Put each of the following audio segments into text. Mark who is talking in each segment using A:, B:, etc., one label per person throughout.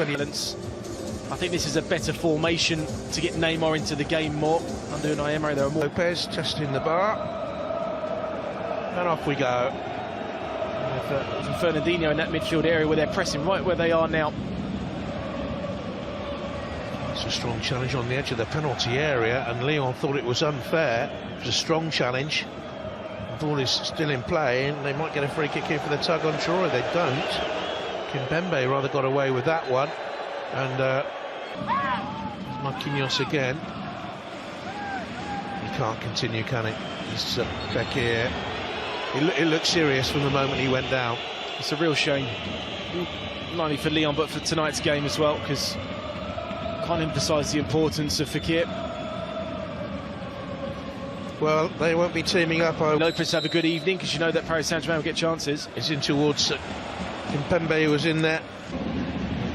A: I think this is a better formation to get Neymar into the game more. Under Unai Emery, there are more.
B: Lopez testing the bar, and off we go.
A: With Fernandinho in that midfield area where they're pressing right where they are now.
B: It's a strong challenge on the edge of the penalty area, and Lyon thought it was unfair. It was a strong challenge. The ball is still in play, and they might get a free kick here for the tug on Troy. They don't. Mbappé rather got away with that one, and Marquinhos again. He can't continue, can he? He's back here. It looked serious from the moment he went down.
A: It's a real shame, not only for Lyon but for tonight's game as well, because can't emphasise the importance of Fekir.
B: Well, they won't be teaming up.
A: Lopez have a good evening, because you know that Paris Saint-Germain will get chances.
B: It's in towards Kimpembe, was in there.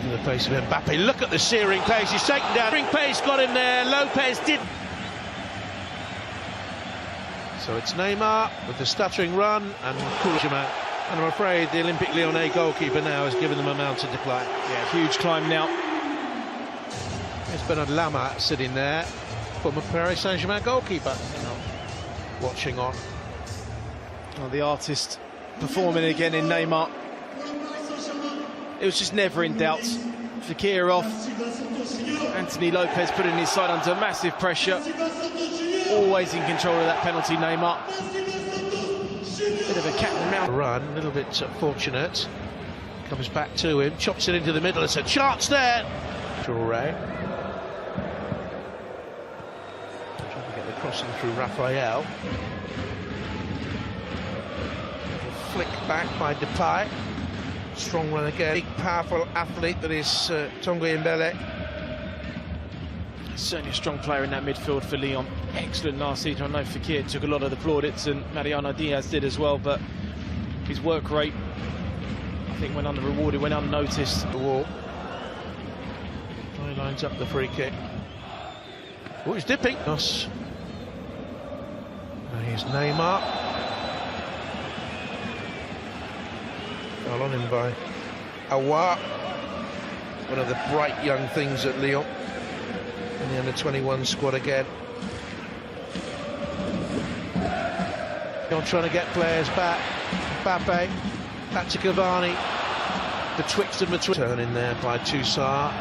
B: To the pace of Mbappe. Look at the searing pace. He's taken down. Searing pace got him there. Lopez did. So it's Neymar with the stuttering run and Kylian. And I'm afraid the Olympique Lyonnais goalkeeper now has given them a mountain to climb.
A: Yeah, huge climb now.
B: There's Bernard Lama sitting there, former Paris Saint-Germain goalkeeper, watching on.
A: Well, the artist performing again in Neymar. It was just never in doubt. Fekir off. Anthony Lopez putting his side under massive pressure. Always in control of that penalty, Neymar. Bit of a cat and mouse
B: run, a little bit fortunate. Comes back to him, chops it into the middle. It's a chance there. Traoré. Trying to get the crossing through Raphael. Flick back by Depay. Strong run again. Big, powerful athlete that is Tanguy Mbele.
A: Certainly a strong player in that midfield for Lyon. Excellent last season. I know Fekir took a lot of the plaudits and Mariano Diaz did as well, but his work rate, I think, went under-rewarded, went unnoticed.
B: The wall. He lines up the free kick. Oh, he's dipping. Yes. Now here's Neymar. Fell on him by Aouar, one of the bright young things at Lyon. In the under-21 squad again. Lyon trying to get players back. Mbappé, back to Cavani. Betwixt and between. Turn in there by Toussaint.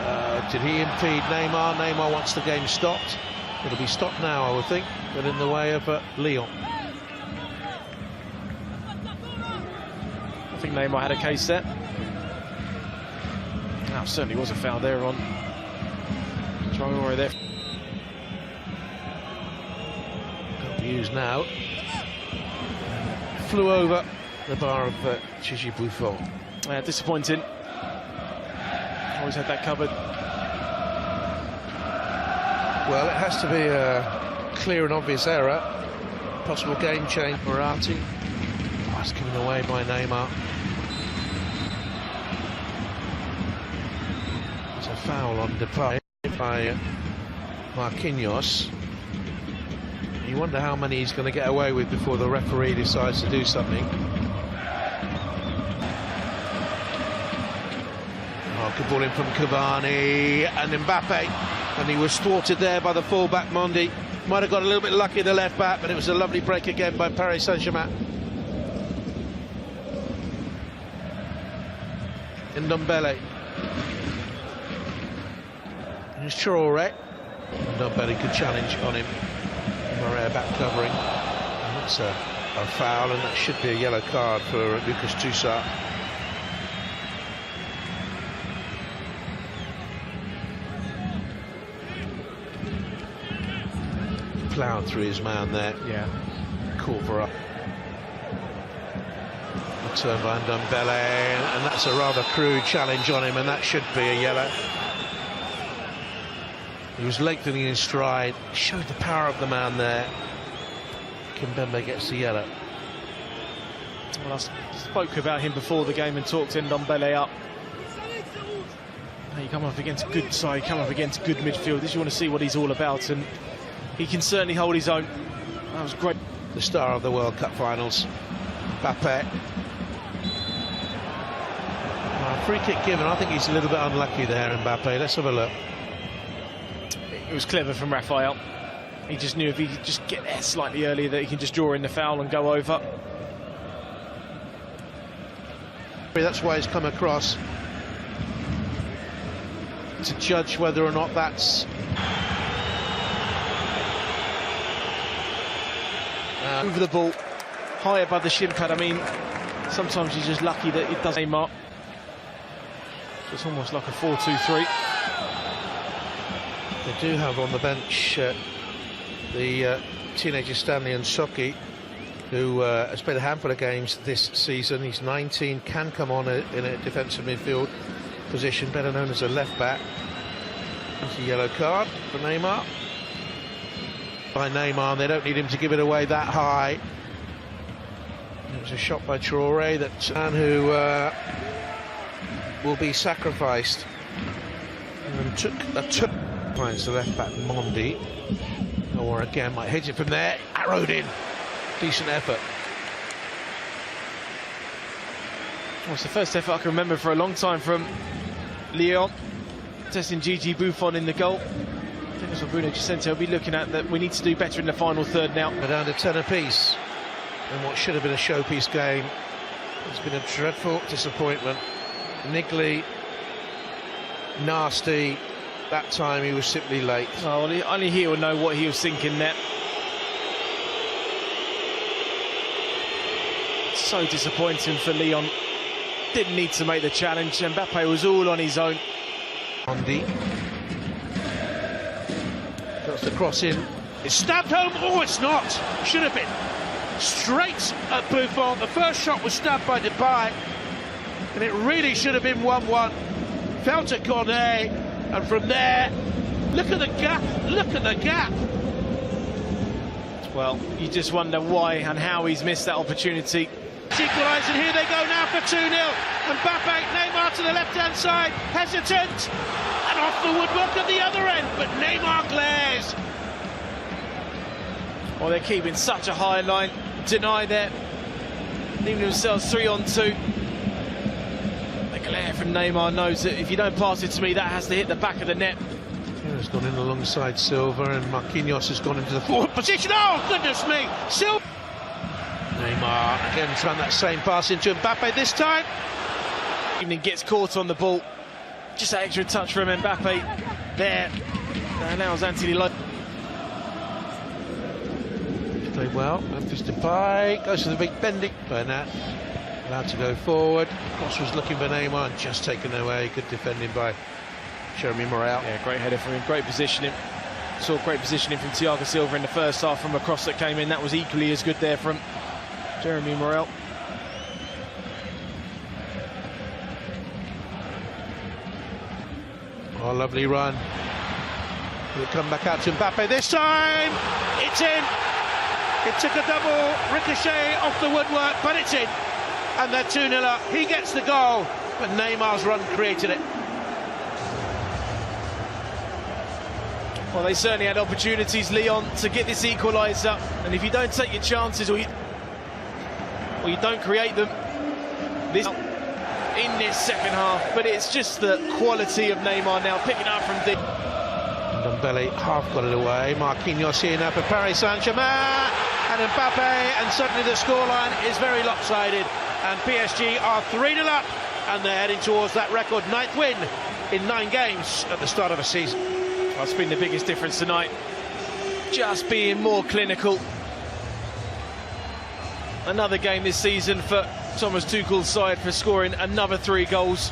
B: Did he impede Neymar? Neymar wants the game stopped. It'll be stopped now, I would think, but in the way of Lyon.
A: I think Neymar had a case there. Now, certainly was a foul there on Traoré there.
B: Used now. Flew over the bar of Gigi Buffon.
A: Disappointing. Always had that covered.
B: Well, it has to be a clear and obvious error. Possible game change. Moratti. Oh, it's given away by Neymar. It's a foul on Depay by Marquinhos. You wonder how many he's going to get away with before the referee decides to do something. Oh, good ball in from Cavani and Mbappe, and he was thwarted there by the fullback Mondi. Might have got a little bit lucky, the left back, but it was a lovely break again by Paris Saint-Germain. Ndombele. Here's Traoré. Ndombele, good challenge on him. Marais back covering. And that's a foul, and that should be a yellow card for Lucas Toussaint. Ploughed through his man there.
A: Yeah.
B: Caught for up. Turn by Ndombele, and that's a rather crude challenge on him, and that should be a yellow. He was lengthening his stride, showed the power of the man there. Kimpembe gets the yellow.
A: Well, I spoke about him before the game and talked Ndombele up. Now you come up against a good side, come up against good midfielders, you want to see what he's all about, and he can certainly hold his own. That was great.
B: The star of the World Cup finals, Mbappé. free kick given. I think he's a little bit unlucky there, Mbappe. Let's have a look.
A: It was clever from Raphael. He just knew if he could just get there slightly earlier that he can just draw in the foul and go over.
B: That's why he's come across to judge whether or not that's
A: over the ball, high above the shin pad. I mean, sometimes you're just lucky that it does Neymar. So it's almost like a 4-2-3.
B: They do have on the bench the teenager Stanley Nsocki, who has played a handful of games this season. He's 19, can come on in a defensive midfield position, better known as a left back. It's a yellow card for Neymar. By Neymar, and they don't need him to give it away that high. It was a shot by Traoré, that man who will be sacrificed. And took finds the left back Mondi. Or again might hit it from there, arrowed in. Decent effort.
A: Well, it's the first effort I can remember for a long time from Lyon, testing Gigi Buffon in the goal. I think that's what Bruno Giuseppe will be looking at, that we need to do better in the final third now.
B: We're down to 10 apiece, and what should have been a showpiece game, it's been a dreadful disappointment. Niggly, nasty. That time he was simply late.
A: Oh, well, only he will know what he was thinking there. So disappointing for Lyon. Didn't need to make the challenge. Mbappe was all on his own.
B: Mondi got the cross in. It's stabbed home. Oh, it's not. Should have been. Straight at Buffon. The first shot was stabbed by Dybala, and it really should have been 1-1. Fell to Cornet, and from there, look at the gap. Look at the gap.
A: Well, you just wonder why and how he's missed that opportunity.
B: Equalise, and here they go now for 2-0. Mbappe, Neymar to the left-hand side, hesitant, and off the woodwork at the other end, but Neymar glares.
A: Well, they're keeping such a high line. Deny there, leaving themselves 3-on-2. The glare from Neymar knows that if you don't pass it to me, that has to hit the back of the net.
B: He's gone in alongside Silva, and Marquinhos has gone into the forward position. Oh, goodness me! Silva. Neymar again trying that same pass into Mbappe this time.
A: Evening gets caught on the ball. Just that extra touch from Mbappe there. That allows Anthony Lopez.
B: Played well. Memphis Depay goes to the big bending. Bernat allowed to go forward. Cross was looking for Neymar and just taken away. Good defending by Jeremy Morel.
A: Yeah, great header from him. Great positioning. Saw great positioning from Thiago Silva in the first half from a cross that came in. That was equally as good there from Jeremy Morel.
B: Oh, lovely run. Will it come back out to Mbappe this time? It's in. It took a double ricochet off the woodwork, but it's in. And they're 2-0 up. He gets the goal, but Neymar's run created it.
A: Well, they certainly had opportunities, Lyon, to get this equaliser. And if you don't take your chances or you don't create them in this second half, but it's just the quality of Neymar now picking up from deep.
B: Ndombele half got it away. Marquinhos here now for Paris Saint-Germain, and Mbappe, and suddenly the scoreline is very lopsided, and PSG are 3-0 up, and they're heading towards that record 9th win in 9 games at the start of a season.
A: That's been the biggest difference tonight. Just being more clinical. Another game this season for Thomas Tuchel's side for scoring another 3 goals.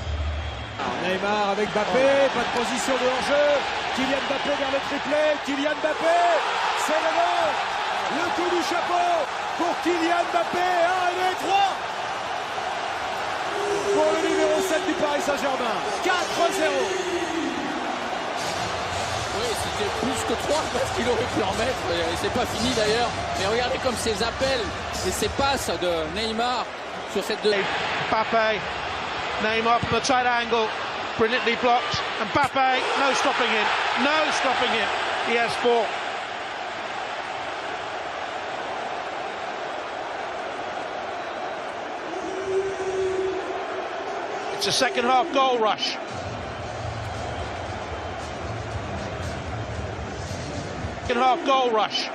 C: Neymar avec Mbappé, pas de position de hors-jeu. Kylian Mbappé vers le triplé. Kylian Mbappé, c'est le coup du chapeau pour Kylian Mbappé. 1 et 3 pour le numéro 7 du Paris Saint-Germain. 4-0.
D: Oui, c'était plus que 3 parce qu'il aurait pu en mettre, et c'est pas fini d'ailleurs. Mais regardez comme ces appels et ces passes de Neymar sur cette
B: Mbappe, Neymar from the tight angle, brilliantly blocked. Mbappe, no stopping him, no stopping him. He has 4. It's a second half goal rush. Second half goal rush.